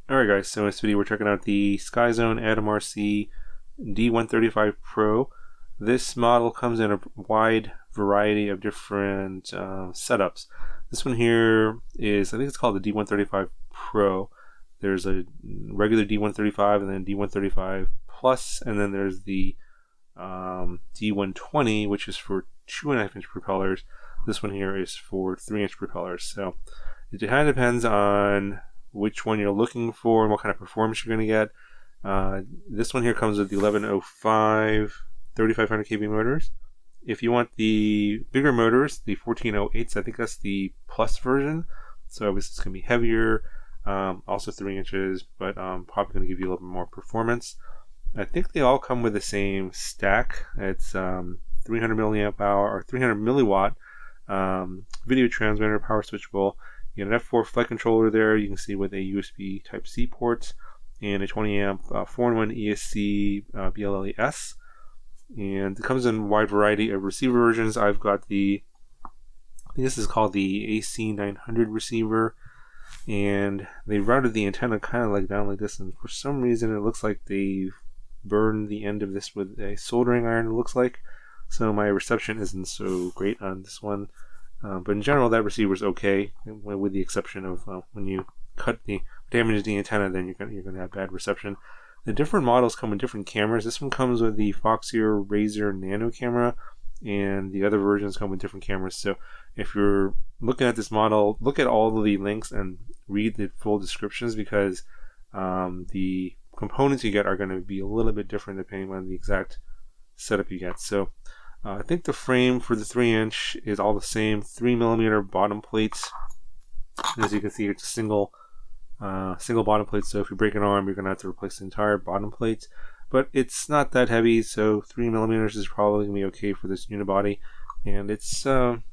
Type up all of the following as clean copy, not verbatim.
Alright guys, so in this video we're checking out the SKYZONE ATOMRC D135 Pro. This model comes in a wide variety of different setups. This one here is, I think it's called the D135 Pro. There's a regular D135 and then D135 Plus, and then there's the D120, which is for 2.5 inch propellers. This one here is for 3 inch propellers. So it kind of depends on which one you're looking for and what kind of performance you're going to get. This one here comes with the 1105 3500 kV motors. If you want the bigger motors, the 1408s, I think that's the plus version. So obviously it's going to be heavier, also 3 inches, but probably going to give you a little bit more performance. I think they all come with the same stack. It's 300 milliamp hour or 300 milliwatt video transmitter, power switchable. You get an F4 flight controller there, you can see with a USB Type-C port and a 20 amp 4-in-1 ESC BLLES. And it comes in a wide variety of receiver versions. I've got the, I think this is called the AC900 receiver, and they routed the antenna kind of like down like this, and for some reason it looks like they've burned the end of this with a soldering iron, it looks like. So my reception isn't so great on this one. But in general, that receiver is okay, with the exception of when you damage the antenna, then you're going to have bad reception. The different models come with different cameras. This one comes with the Foxeer Razor Nano camera, and the other versions come with different cameras. So if you're looking at this model, look at all of the links and read the full descriptions, because the components you get are going to be a little bit different depending on the exact setup you get. So I think the frame for the 3 inch is all the same, 3mm bottom plates. As you can see, it's a single bottom plate, so if you break an arm, you're going to have to replace the entire bottom plate. But it's not that heavy, so 3mm is probably going to be okay for this unibody. And it's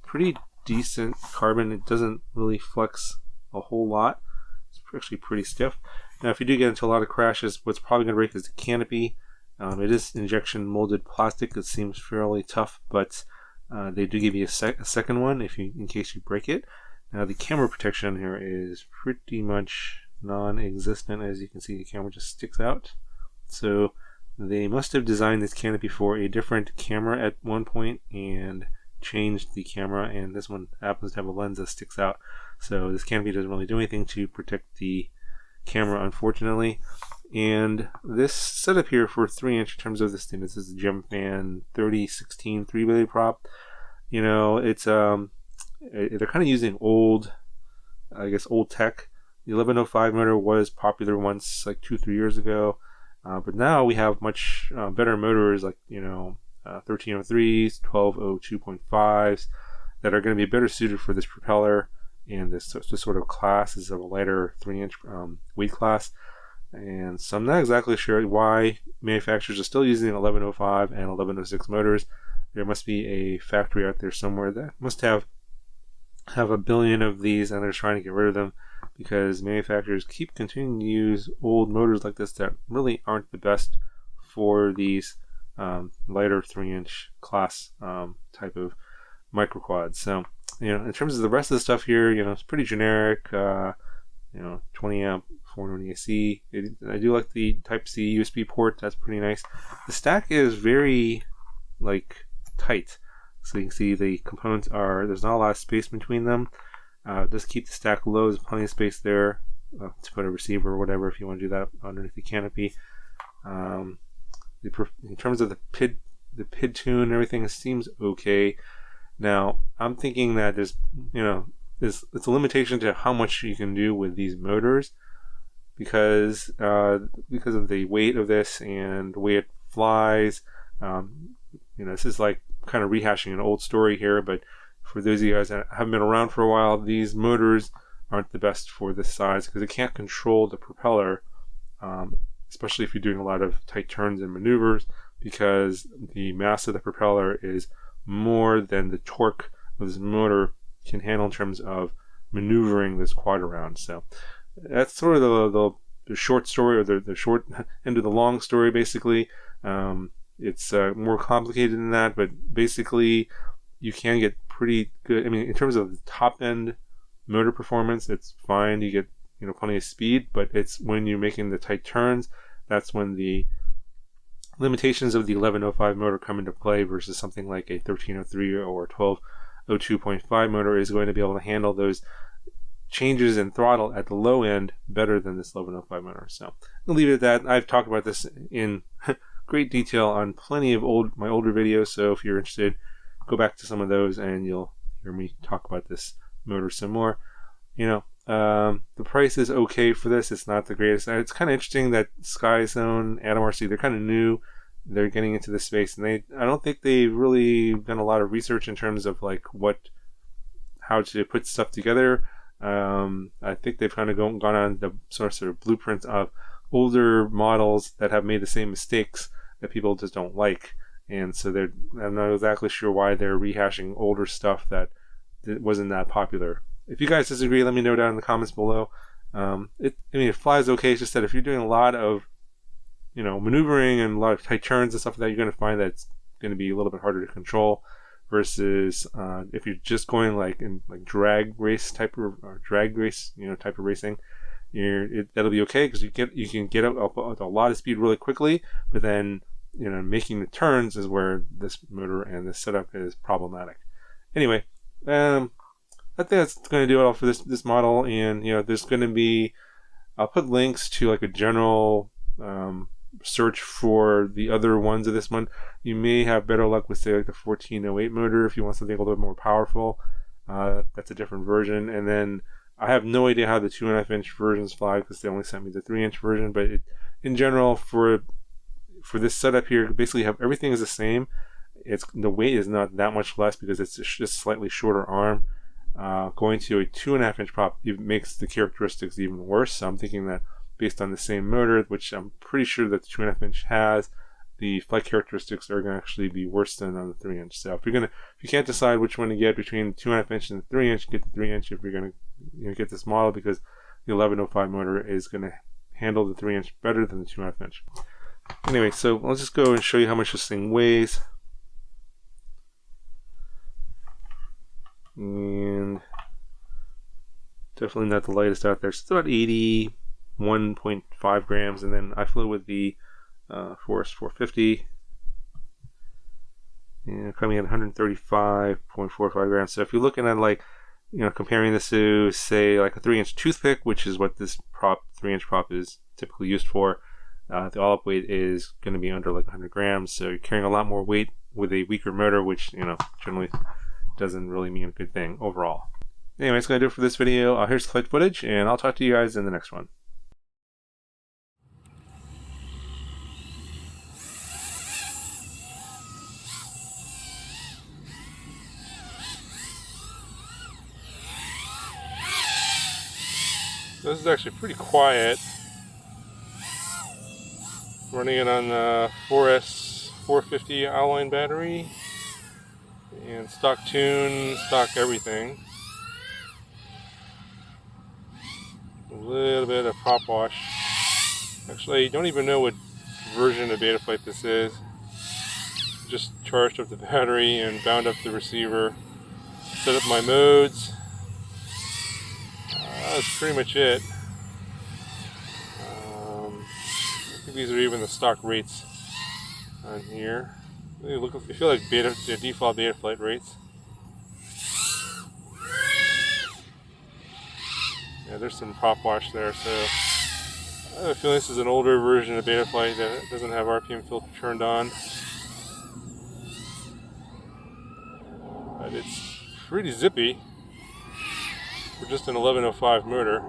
pretty decent carbon. It doesn't really flex a whole lot. It's actually pretty stiff. Now, if you do get into a lot of crashes, what's probably going to break is the canopy. It is injection molded plastic. It seems fairly tough, but they do give you a second one in case you break it. Now the camera protection here is pretty much non-existent. As you can see, the camera just sticks out. So they must have designed this canopy for a different camera at one point and changed the camera, and this one happens to have a lens that sticks out. So this canopy doesn't really do anything to protect the camera, unfortunately. And this setup here for 3 inch, in terms of this thing, this is a Gemfan 3016 3-blade prop. You know, it's they're kind of using old tech. The 1105 motor was popular once, like 2-3 years ago, but now we have much better motors, like 1303s, 1202.5s, that are going to be better suited for this propeller and this sort of class. This is a lighter 3 inch weight class. And so I'm not exactly sure why manufacturers are still using 1105 and 1106 motors. There must be a factory out there somewhere that must have a billion of these, and they're trying to get rid of them, because manufacturers keep continuing to use old motors like this that really aren't the best for these lighter 3 inch class type of microquads. So in terms of the rest of the stuff here, it's pretty generic. 20 amp 4-in-1 AC. I do like the Type-C USB port. That's pretty nice. The stack is very tight, so you can see the components there's not a lot of space between them. Just keep the stack low. There's plenty of space there to put a receiver or whatever if you want to do that underneath the canopy. In terms of the PID tune and everything, it seems okay. Now I'm thinking that there's it's a limitation to how much you can do with these motors, because of the weight of this and the way it flies. This is like kind of rehashing an old story here, but for those of you guys that haven't been around for a while, these motors aren't the best for this size, because it can't control the propeller, especially if you're doing a lot of tight turns and maneuvers, because the mass of the propeller is more than the torque of this motor can handle in terms of maneuvering this quad around. So that's sort of the short story, or the short end of the long story, basically. It's more complicated than that, but basically you can get pretty good. I mean, in terms of the top end motor performance, it's fine. You get plenty of speed, but it's when you're making the tight turns, that's when the limitations of the 1105 motor come into play versus something like a 1303 or 1202.5 motor is going to be able to handle those changes in throttle at the low end better than this 1105 motor. So I'll leave it at that. I've talked about this in great detail on plenty of my older videos, so if you're interested, go back to some of those and you'll hear me talk about this motor some more. The price is okay for this. It's not the greatest. It's kind of interesting that SKYZONE ATOMRC, they're kind of new. They're getting into this space, and I don't think they've really done a lot of research in terms of like how to put stuff together. I think they've kind of gone on the sort of blueprint of older models that have made the same mistakes that people just don't like, and so I'm not exactly sure why they're rehashing older stuff that wasn't that popular. If you guys disagree, let me know down in the comments below. It flies okay. It's just that if you're doing a lot of maneuvering and a lot of tight turns and stuff like that, you're going to find that it's going to be a little bit harder to control versus if you're just going in drag race type of racing, that'll be okay because you can get up a lot of speed really quickly, but then making the turns is where this motor and this setup is problematic. Anyway, I think that's going to do it all for this model, and there's going to be, I'll put links to like a general search for the other ones of this one. You may have better luck with say like the 1408 motor if you want something a little bit more powerful. That's a different version, and then I have no idea how the 2.5-inch versions fly because they only sent me the 3-inch version. But in general, for this setup here, basically everything is the same. The weight is not that much less because it's just slightly shorter arm. Going to a 2.5-inch prop makes the characteristics even worse. So I'm thinking that based on the same motor, which I'm pretty sure that the 2.5-inch has, the flight characteristics are going to actually be worse than on the 3-inch. So if you can't decide which one to get between the 2.5-inch and the 3-inch, get the 3-inch if you're going to get this model, because the 1105 motor is going to handle the 3-inch better than the 2.5-inch. Anyway, so let's just go and show you how much this thing weighs. And definitely not the lightest out there. So it's about 81.5 grams, and then I flew with the Forest 450, and coming at 135.45 grams. So if you're looking at comparing this to say like a 3-inch toothpick, which is what this 3-inch prop is typically used for, the all-up weight is going to be under like 100 grams. So you're carrying a lot more weight with a weaker motor, which generally doesn't really mean a good thing overall. Anyway, that's going to do it for this video. Here's the flight footage, and I'll talk to you guys in the next one. This is actually pretty quiet. Running it on the 4S 450 Alloy battery. And stock tune, stock everything. A little bit of prop wash. Actually, I don't even know what version of Betaflight this is. Just charged up the battery and bound up the receiver. Set up my modes. That's pretty much it. I think these are even the stock rates on here. They feel like the default Betaflight rates. Yeah, there's some prop wash there, so I have a feeling this is an older version of Betaflight that doesn't have RPM filter turned on. But it's pretty zippy for just an 1105 motor.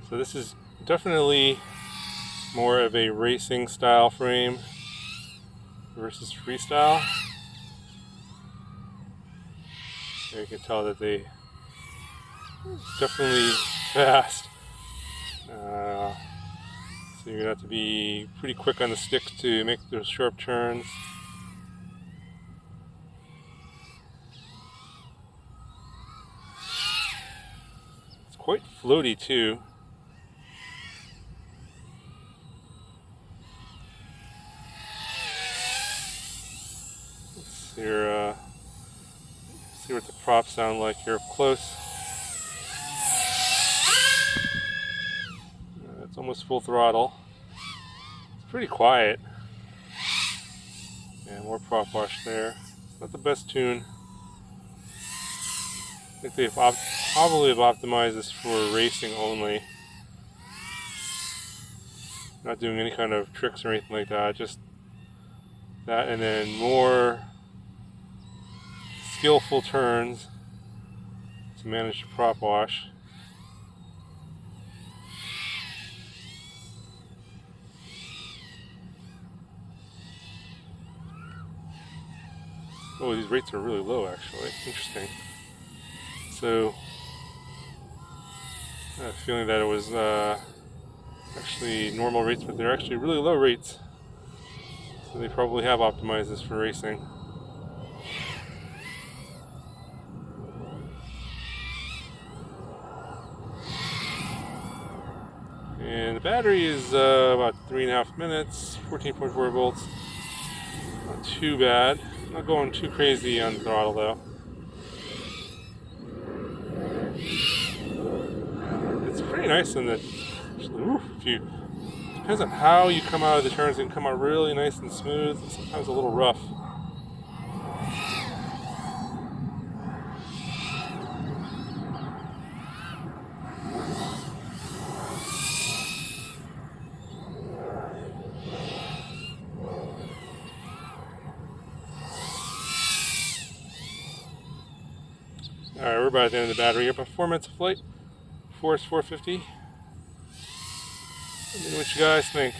So this is definitely more of a racing style frame versus freestyle. You can tell that it's definitely fast. So you're going to have to be pretty quick on the stick to make those sharp turns. It's quite floaty too. Let's see see what the props sound like here up close. It's almost full throttle. It's pretty quiet. And more prop wash there. It's not the best tune. I think they've probably have optimized this for racing only. Not doing any kind of tricks or anything like that. Just that, and then more skillful turns to manage the prop wash. Oh, these rates are really low actually. Interesting. So, I have a feeling that it was actually normal rates, but they're actually really low rates. So they probably have optimized this for racing. And the battery is about 3.5 minutes, 14.4 volts. Not too bad. Not going too crazy on the throttle though. It's pretty nice in that. Depends on how you come out of the turns. It can come out really nice and smooth, and sometimes a little rough. Alright, we're about at the end of the battery. About 4 minutes of flight. Force 450. Let me know what you guys think.